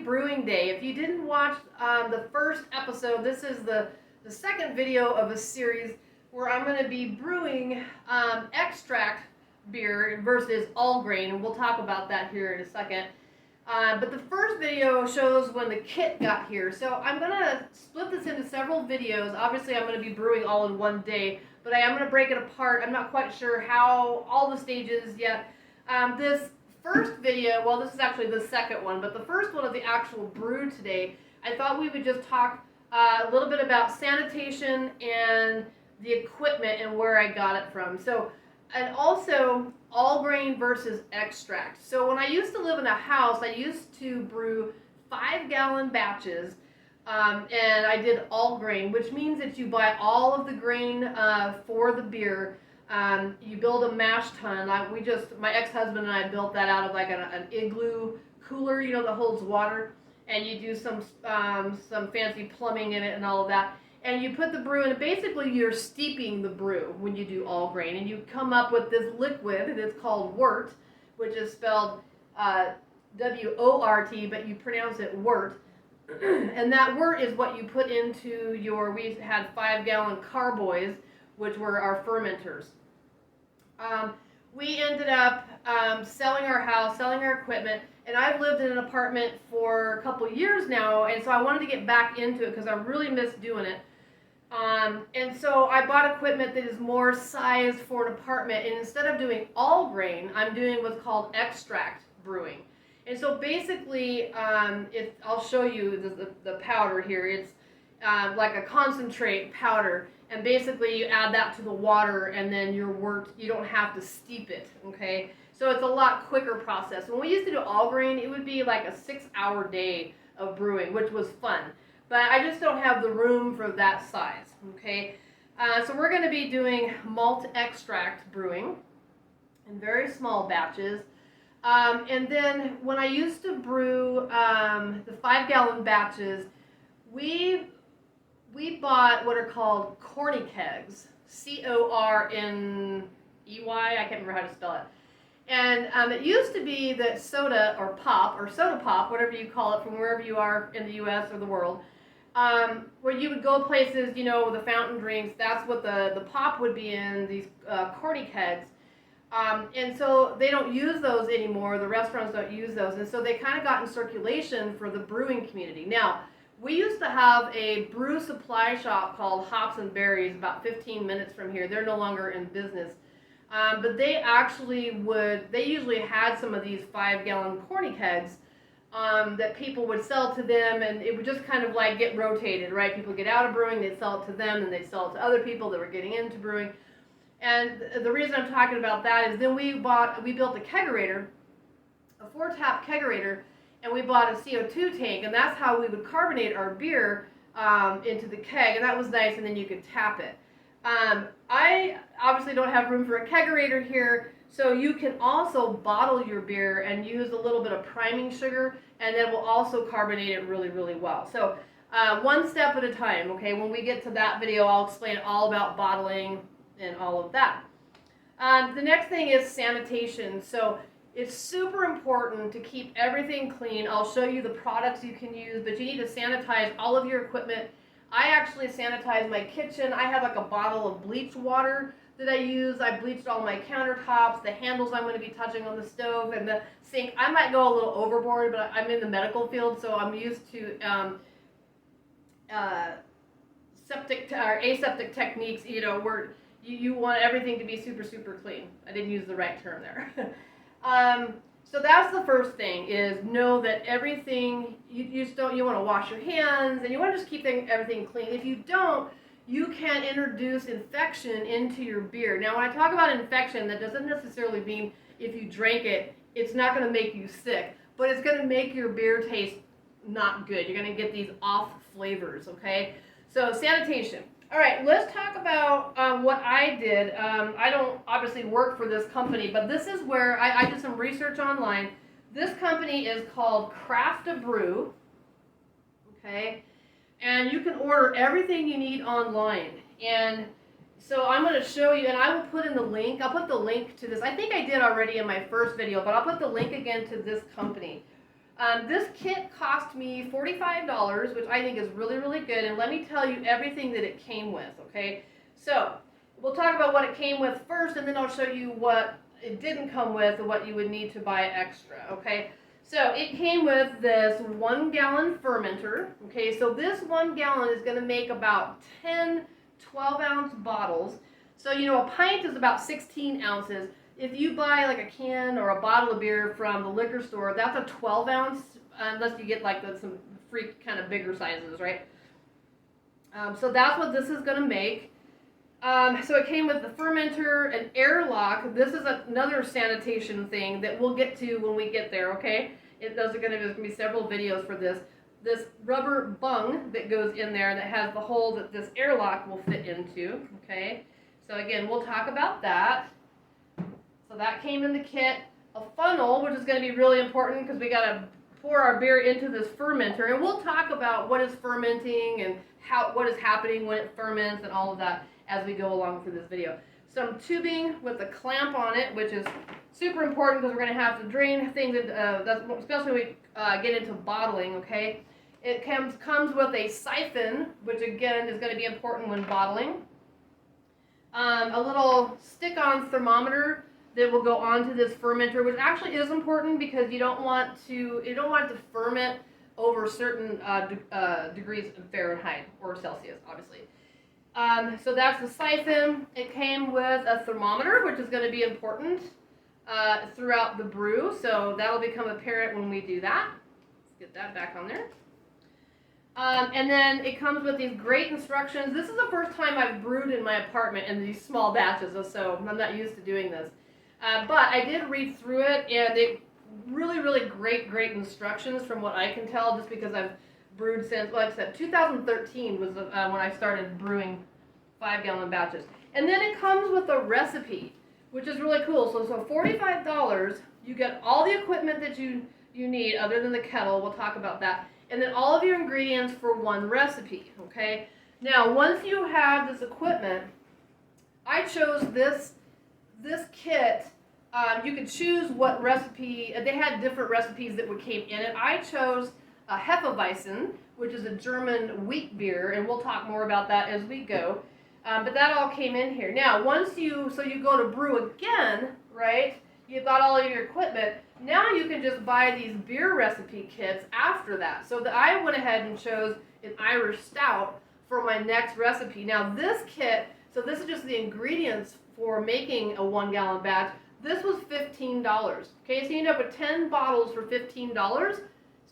Brewing Day. If you didn't watch the first episode, this is the second video of a series where I'm going to be brewing extract beer versus all grain, and we'll talk about that here in a second. But the first video shows when the kit got here. So I'm going to split this into several videos. Obviously, I'm going to be brewing all in one day, but I am going to break it apart. I'm not quite sure how, all the stages yet. This first video, well, this is actually the second one, but the first one of the actual brew today, I thought we would just talk a little bit about sanitation and the equipment and where I got it from. So, and also all grain versus extract. So when I used to live in a house, I used to brew 5-gallon batches, and I did all grain, which means that you buy all of the grain for the beer. You build a mash tun. My ex-husband and I built that out of like an igloo cooler, you know, that holds water, and you do some fancy plumbing in it and all of that. And you put the brew in, and basically you're steeping the brew when you do all grain, and you come up with this liquid, and it's called wort, which is spelled W-O-R-T, but you pronounce it wort. And that wort is what you put into your, we had 5-gallon carboys, which were our fermenters. We ended up selling our house, selling our equipment, and I've lived in an apartment for a couple years now, and so I wanted to get back into it because I really miss doing it. And so I bought equipment that is more sized for an apartment, and instead of doing all grain, I'm doing what's called extract brewing. And so basically, I'll show you the powder here. It's like a concentrate powder. And basically you add that to the water, and then your wort, you don't have to steep it, okay? So it's a lot quicker process. When we used to do all grain, it would be like a 6-hour day of brewing, which was fun. But I just don't have the room for that size, okay? So we're going to be doing malt extract brewing in very small batches. And then when I used to brew the 5-gallon batches, we bought what are called corny kegs, C-O-R-N-E-Y, I can't remember how to spell it. And it used to be that soda or pop, or soda pop, whatever you call it from wherever you are in the U.S. or the world, where you would go places, you know, the fountain drinks, that's what the pop would be in, these corny kegs. And so they don't use those anymore, the restaurants don't use those, and so they kind of got in circulation for the brewing community. Now, we used to have a brew supply shop called Hops and Berries about 15 minutes from here. They're no longer in business. But they usually had some of these 5-gallon corny kegs that people would sell to them, and it would just kind of like get rotated, right? People get out of brewing, they'd sell it to them, and they'd sell it to other people that were getting into brewing. And the reason I'm talking about that is then we built a kegerator, a 4-tap kegerator, and we bought a CO2 tank, and that's how we would carbonate our beer into the keg, and that was nice, and then you could tap it. I obviously don't have room for a kegerator here, so you can also bottle your beer and use a little bit of priming sugar, and then we'll also carbonate it really, really well. So one step at a time, okay? When we get to that video, I'll explain all about bottling and all of that. The next thing is sanitation. So it's super important to keep everything clean. I'll show you the products you can use, but you need to sanitize all of your equipment. I actually sanitize my kitchen. I have like a bottle of bleach water that I use. I bleached all my countertops, the handles I'm going to be touching on the stove, and the sink. I might go a little overboard, but I'm in the medical field, so I'm used to aseptic techniques, you know, where you want everything to be super, super clean. I didn't use the right term there. So that's the first thing, is know that everything, you want to wash your hands, and you want to just keep everything clean. If you don't, you can introduce infection into your beer. Now, when I talk about infection, that doesn't necessarily mean if you drank it, it's not going to make you sick, but it's going to make your beer taste not good. You're going to get these off flavors, okay? So sanitation. All right, let's talk about what I did. I don't obviously work for this company, but this is where I did some research online. This company is called Craft a Brew, okay? And you can order everything you need online. And so I'm going to show you, and I will put in the link. I'll put the link to this. I think I did already in my first video, but I'll put the link again to this company. This kit cost me $45, which I think is really, really good. And let me tell you everything that it came with, okay? So we'll talk about what it came with first, and then I'll show you what it didn't come with and what you would need to buy extra, okay? So it came with this 1 gallon fermenter, okay? So this 1 gallon is going to make about 10 12-ounce bottles. So, you know, a pint is about 16 ounces. If you buy like a can or a bottle of beer from the liquor store, that's a 12-ounce, unless you get like some free kind of bigger sizes, right? So that's what this is going to make. So it came with the fermenter, an airlock. This is another sanitation thing that we'll get to when we get there, okay? There's going to be several videos for this. This rubber bung that goes in there that has the hole that this airlock will fit into, okay? So again, we'll talk about that. So that came in the kit. A funnel, which is going to be really important because we got to pour our beer into this fermenter, and we'll talk about what is fermenting and what is happening when it ferments and all of that as we go along through this video. Some tubing with a clamp on it, which is super important because we're going to have to drain things, especially when we get into bottling, okay? It comes with a siphon, which again is going to be important when bottling. A little stick-on thermometer that will go onto this fermenter, which actually is important because you don't want it to ferment over certain degrees of Fahrenheit or Celsius, obviously. So that's the siphon. It came with a thermometer, which is going to be important throughout the brew, so that'll become apparent when we do that. Let's get that back on there. And then it comes with these great instructions. This is the first time I've brewed in my apartment in these small batches, so I'm not used to doing this. But I did read through it, and it really, really great instructions from what I can tell, just because I've brewed since, like I said, 2013 was when I started brewing 5-gallon batches. And then it comes with a recipe, which is really cool. So $45, you get all the equipment that you need other than the kettle. We'll talk about that. And then all of your ingredients for one recipe, okay? Now, once you have this equipment, I chose this kit. You could choose what recipe. They had different recipes that came in it. I chose a Hefeweizen, which is a German wheat beer, and we'll talk more about that as we go. But that all came in here. Now, you go to brew again, right? You've got all of your equipment. Now you can just buy these beer recipe kits after that. So I went ahead and chose an Irish Stout for my next recipe. Now this kit, so this is just the ingredients for making a 1-gallon batch. This was $15. Okay, so you end up with 10 bottles for $15. It's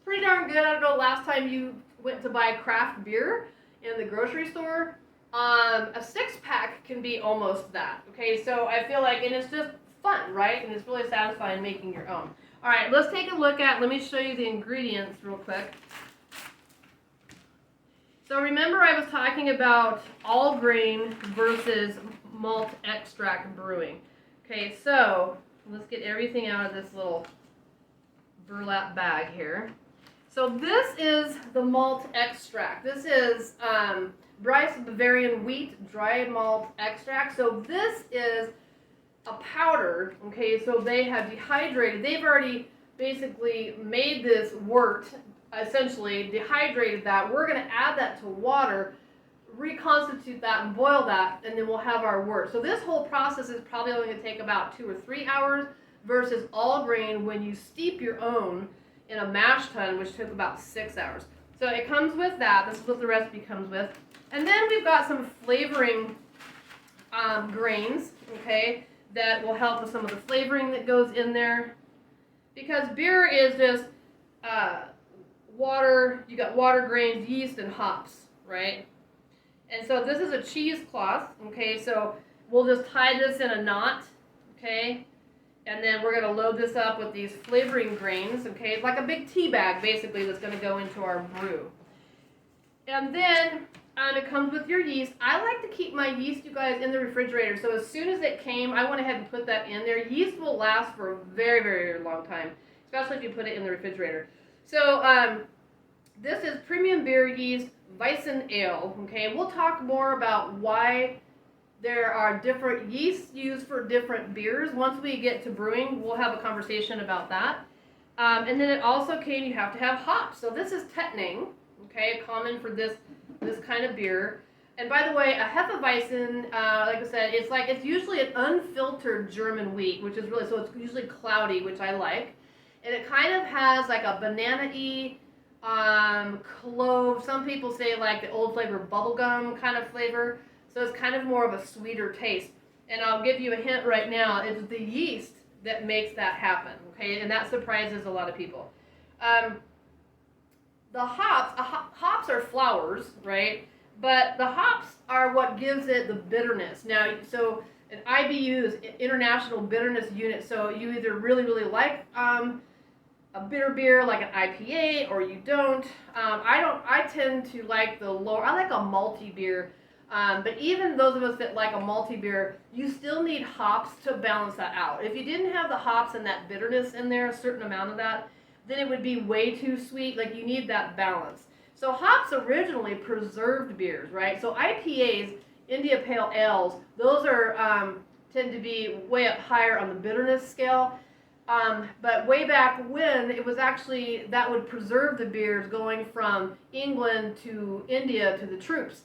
pretty darn good. I don't know, last time you went to buy craft beer in the grocery store, a 6-pack can be almost that. Okay, so I feel like, and it's just fun, right? And it's really satisfying making your own. All right, let's take a look at, let me show you the ingredients real quick. So remember I was talking about all grain versus malt extract brewing. Okay, so let's get everything out of this little burlap bag here. So this is the malt extract. This is Bryce Bavarian wheat dry malt extract. So this is a powder, okay, so they have dehydrated. They've already basically made this wort, essentially dehydrated that. We're going to add that to water, reconstitute that and boil that, and then we'll have our wort. So this whole process is probably only going to take about 2 or 3 hours versus all grain when you steep your own in a mash tun, which took about 6 hours. So it comes with that. This is what the recipe comes with. And then we've got some flavoring grains, okay, that will help with some of the flavoring that goes in there. Because beer is just water, you got water, grains, yeast, and hops, right? And so this is a cheesecloth, okay, so we'll just tie this in a knot, okay? And then we're going to load this up with these flavoring grains, okay? It's like a big tea bag, basically, that's going to go into our brew. And then it comes with your yeast. I like to keep my yeast, you guys, in the refrigerator. So as soon as it came, I went ahead and put that in there. Yeast will last for a very, very long time, especially if you put it in the refrigerator. So this is premium beer yeast Weizen ale, okay? We'll talk more about why there are different yeasts used for different beers. Once we get to brewing, we'll have a conversation about that. And then it also came, you have to have hops. So this is Tettnang, okay, common for this kind of beer. And by the way, a Hefeweizen, like I said, it's usually an unfiltered German wheat, which is really, so it's usually cloudy, which I like. And it kind of has like a banana-y, clove. Some people say like the old flavor bubblegum kind of flavor. So it's kind of more of a sweeter taste. And I'll give you a hint right now. It's the yeast that makes that happen, okay? And that surprises a lot of people. The hops are flowers, right? But the hops are what gives it the bitterness. Now, so an IBU is International Bitterness Unit. So you either really, really like a bitter beer like an IPA, or you don't. I tend to like the lower. I like a malty beer. But even those of us that like a malty beer, you still need hops to balance that out. If you didn't have the hops and that bitterness in there, a certain amount of that, then it would be way too sweet. Like, you need that balance. So hops originally preserved beers, right? So IPAs, India Pale Ales, those are tend to be way up higher on the bitterness scale. But way back when, it was actually, that would preserve the beers going from England to India to the troops.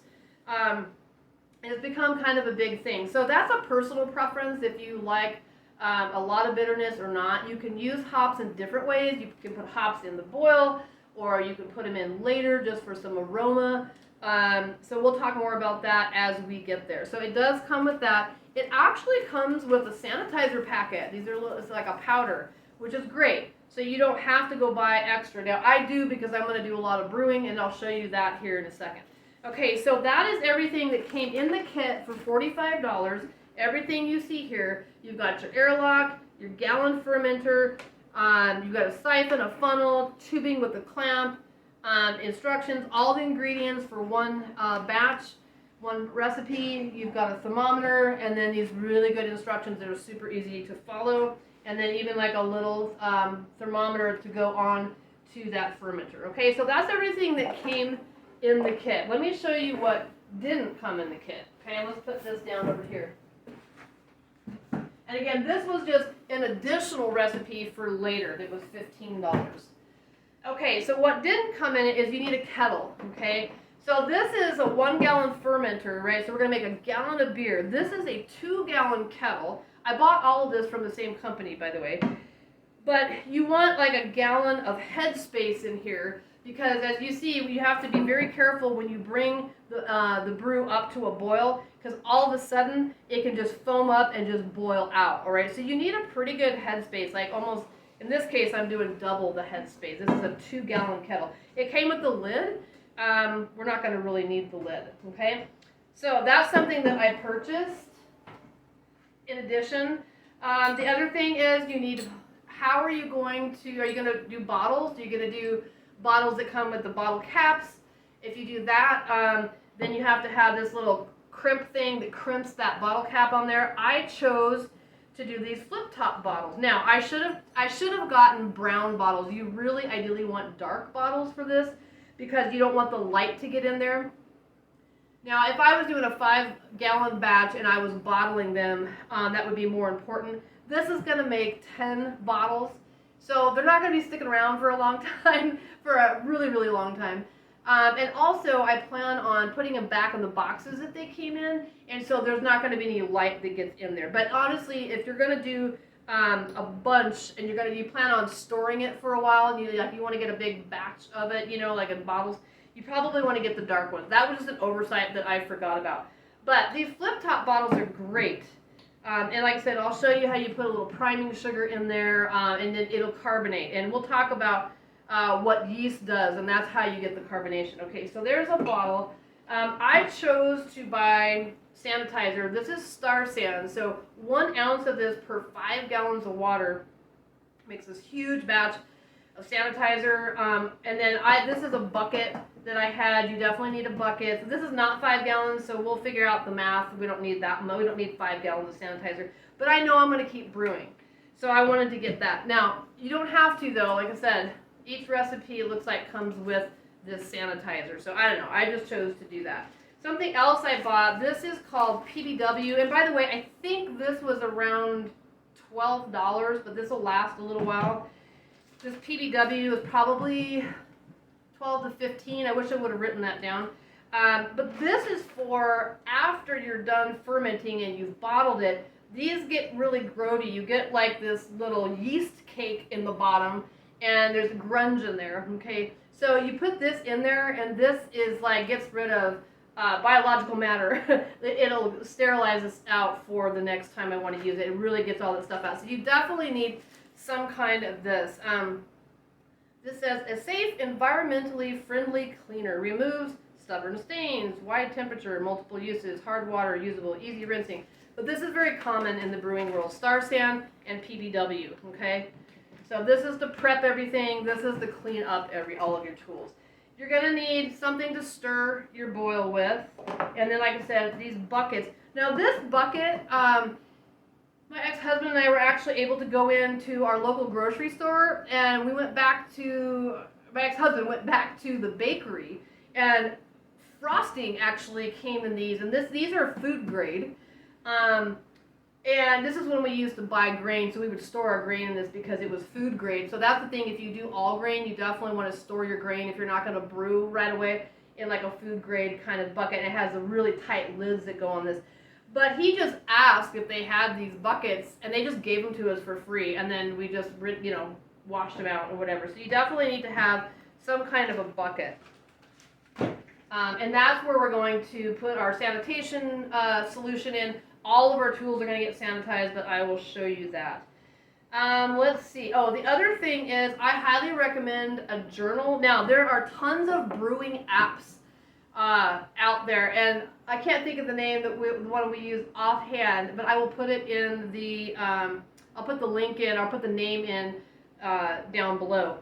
It's become kind of a big thing. So that's a personal preference if you like a lot of bitterness or not. You can use hops in different ways. You can put hops in the boil, or you can put them in later just for some aroma. So we'll talk more about that as we get there. So it does come with that. It actually comes with a sanitizer packet. It's like a powder, which is great. So you don't have to go buy extra. Now I do, because I'm going to do a lot of brewing, and I'll show you that here in a second. Okay, so that is everything that came in the kit for $45. Everything you see here. You've got your airlock, your gallon fermenter, you've got a siphon, a funnel, tubing with a clamp, instructions, all the ingredients for one batch, one recipe. You've got a thermometer, and then these really good instructions that are super easy to follow, and then even like a little thermometer to go on to that fermenter. Okay, so that's everything that came in the kit. Let me show you what didn't come in the kit. Okay, let's put this down over here. And again, this was just an additional recipe for later that was $15. Okay, so what didn't come in it is you need a kettle, okay? So this is a 1 gallon fermenter, right? So we're gonna make a gallon of beer. This is a 2 gallon kettle. I bought all of this from the same company, by the way. But you want like a gallon of headspace in here, because as you see, you have to be very careful when you bring the brew up to a boil, because all of a sudden it can just foam up and just boil out, all right? So you need a pretty good headspace, like almost, in this case, I'm doing double the headspace. This is a 2 gallon kettle. It came with the lid. We're not gonna really need the lid, okay? So that's something that I purchased in addition. The other thing is you need, how are you going to do bottles? Are you gonna do bottles that come with the bottle caps? If you do that, then you have to have this little crimp thing that crimps that bottle cap on there. I chose to do these flip top bottles. Now, I should have gotten brown bottles. You really ideally want dark bottles for this, because you don't want the light to get in there. Now, if I was doing a 5 gallon batch and I was bottling them, that would be more important. This is gonna make 10 bottles. So they're not gonna be sticking around for a long time, for a really, really long time. And also, I plan on putting them back in the boxes that they came in, and so there's not gonna be any light that gets in there. But honestly, if you're gonna do a bunch and you plan on storing it for a while, and you want to get a big batch of it, like in bottles, you probably want to get the dark ones. That was just an oversight that I forgot about. But these flip top bottles are great. And like I said, I'll show you how you put a little priming sugar in there, and then it'll carbonate. And we'll talk about what yeast does, and that's how you get the carbonation. Okay, so there's a bottle. I chose to buy sanitizer. This is Star San. So 1 ounce of this per 5 gallons of water makes this huge batch of sanitizer. And then this is a bucket that I had. You definitely need a bucket. So this is not 5 gallons, so we'll figure out the math. We don't need that. We don't need 5 gallons of sanitizer. But I know I'm going to keep brewing, so I wanted to get that. Now, you don't have to, though. Like I said, each recipe, it looks like, comes with this sanitizer. So I don't know. I just chose to do that. Something else I bought, this is called PBW. And by the way, I think this was around $12, but this will last a little while. this PBW is probably 12 to 15. I wish I would have written that down. But this is for after you're done fermenting and you've bottled it. These get really grody. You get like this little yeast cake in the bottom, and there's grunge in there, okay? So you put this in there, and this is like gets rid of biological matter. It'll sterilize this out for the next time I want to use it. It really gets all that stuff out. So you definitely need some kind of this. This says, a safe, environmentally friendly cleaner. Removes stubborn stains, wide temperature, multiple uses, hard water, usable, easy rinsing. But this is very common in the brewing world. Star San and PBW, okay? So this is to prep everything. This is to clean up all of your tools. You're going to need something to stir your boil with. And then, like I said, these buckets. Now, this bucket, my ex-husband and I were actually able to go into our local grocery store, and we went back to, my ex-husband went back to the bakery, and frosting actually came in these, and these are food grade. And this is when we used to buy grain, so we would store our grain in this because it was food grade. So that's the thing, if you do all grain, you definitely want to store your grain if you're not going to brew right away in like a food grade kind of bucket. And it has the really tight lids that go on this. But he just asked if they had these buckets, and they just gave them to us for free, and then we just, washed them out or whatever. So you definitely need to have some kind of a bucket. And that's where we're going to put our sanitation solution in. All of our tools are going to get sanitized, but I will show you that. Let's see. Oh, the other thing is I highly recommend a journal. Now, there are tons of brewing apps out there, and I can't think of the name the one we use offhand, but I will put it in the, I'll put the link in, I'll put the name in down below.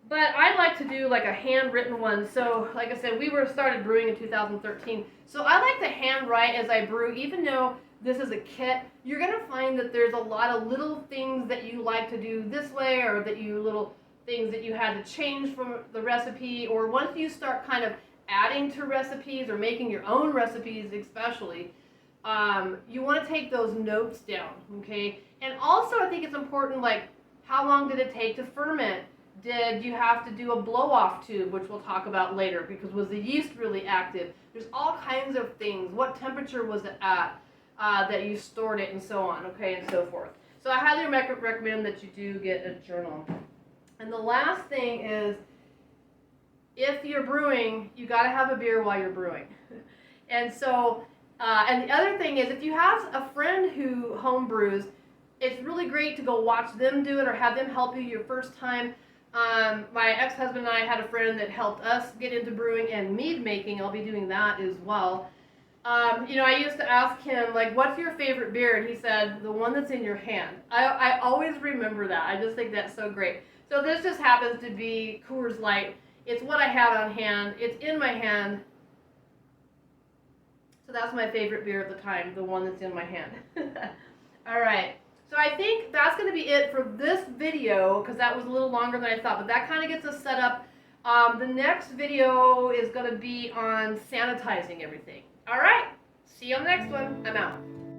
But I like to do like a handwritten one. So, like I said, we started brewing in 2013. So I like to handwrite as I brew, even though this is a kit. You're going to find that there's a lot of little things that you like to do this way, or that little things that you had to change from the recipe, or once you start kind of adding to recipes or making your own recipes especially, you want to take those notes down, okay? And also I think it's important, like, how long did it take to ferment? Did you have to do a blow-off tube, which we'll talk about later, because was the yeast really active? There's all kinds of things. What temperature was it at that you stored it, and so on, okay, and so forth. So I highly recommend that you do get a journal. And the last thing is, if you're brewing, you got to have a beer while you're brewing. And so, and the other thing is, if you have a friend who home brews, it's really great to go watch them do it or have them help you your first time. My ex-husband and I had a friend that helped us get into brewing and mead making. I'll be doing that as well. I used to ask him, like, what's your favorite beer? And he said, the one that's in your hand. I always remember that. I just think that's so great. So this just happens to be Coors Light. It's what I had on hand. It's in my hand. So that's my favorite beer at the time, the one that's in my hand. All right. So I think that's going to be it for this video, because that was a little longer than I thought, but that kind of gets us set up. The next video is going to be on sanitizing everything. All right. See you on the next one. I'm out.